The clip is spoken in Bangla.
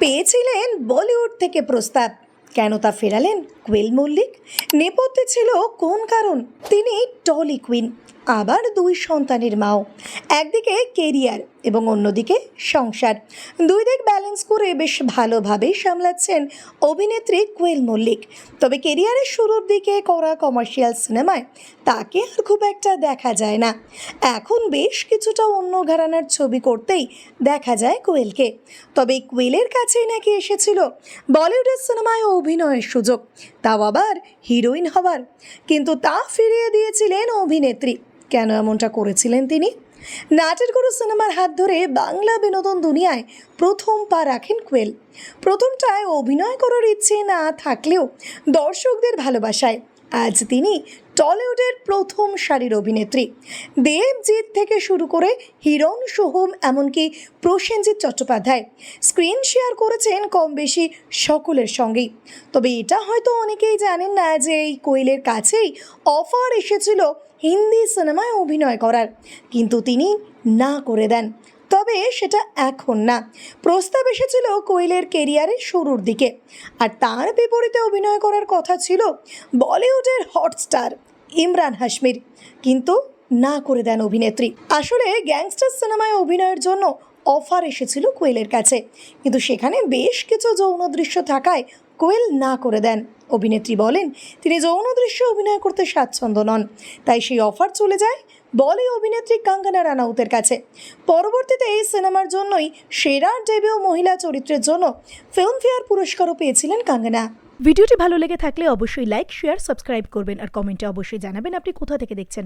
পেয়েছিলেন বলিউড থেকে প্রস্তাব, কেন তা ফেরালেন কোয়েল মল্লিক? নেপথ্যে ছিল কোন কারণ? তিনি টলি কুইন, আবার দুই সন্তানের মাও। একদিকে কেরিয়ার এবং অন্যদিকে সংসার, দুই দিক ব্যালেন্স করে বেশ ভালোভাবেই সামলাচ্ছেন অভিনেত্রী কোয়েল মল্লিক। তবে কেরিয়ারের শুরুর দিকে করা কমার্শিয়াল সিনেমায় তাকে আর খুব একটা দেখা যায় না। এখন বেশ কিছুটা অন্য ঘরানার ছবি করতেই দেখা যায় কোয়েলকে। তবে কোয়েলের কাছেই নাকি এসেছিল বলিউডের সিনেমায় অভিনয়ের সুযোগ, তাও আবার হিরোইন হবার। কিন্তু তা ফিরিয়ে দিয়েছিলেন অভিনেত্রী। কেন এমনটা করেছিলেন তিনি? নাটের গুরু সিনেমার হাত ধরে বাংলা বিনোদন দুনিয়ায় প্রথম পা রাখেন কোয়েল। প্রথমটায় অভিনয় করার ইচ্ছে না থাকলেও দর্শকদের ভালোবাসায় আজ তিনি টলিউডের প্রথম সারির অভিনেত্রী। দেবজিৎ থেকে শুরু করে হিরণ সোহম, এমনকি প্রসেনজিৎ চট্টোপাধ্যায় স্ক্রিন শেয়ার করেছেন কম বেশি সকলের সঙ্গেই। তবে এটা হয়তো অনেকেই জানেন না যে এই কোয়েলের কাছেই অফার এসেছিল হিন্দি সিনেমায় অভিনয় করার, কিন্তু তিনি না করে দেন। তবে সেটা এখন না, প্রস্তাব এসেছিল কোয়েলের কেরিয়ারের শুরুর দিকে, আর তার বিপরীতে অভিনয় করার কথা ছিল বলিউডের হটস্টার ইমরান হাশমির, কিন্তু না করে দেন অভিনেত্রী। আসলে গ্যাংস্টার সিনেমায় অভিনয়ের জন্য অফার এসেছিল কোয়েলের কাছে, কিন্তু সেখানে বেশ কিছু যৌন দৃশ্য থাকায় কোয়েল না করে দেন। অভিনেত্রী বলেন তিনি যৌন দৃশ্যে অভিনয় করতে স্বাচ্ছন্দ্য নন, তাই সেই অফার চলে যায় বলি অভিনেত্রী কঙ্গনা রানাউতের কাছে। পরবর্তীতে এই সিনেমার জন্যই সেরা ডেবিউ মহিলা চরিত্রের জন্য ফিল্মফেয়ার পুরস্কারও পেয়েছিলেন কঙ্গনা। ভিডিওটি ভালো লেগে থাকলে অবশ্যই লাইক, শেয়ার, সাবস্ক্রাইব করবেন আর কমেন্টে অবশ্যই জানাবেন আপনি কোথা থেকে দেখছেন।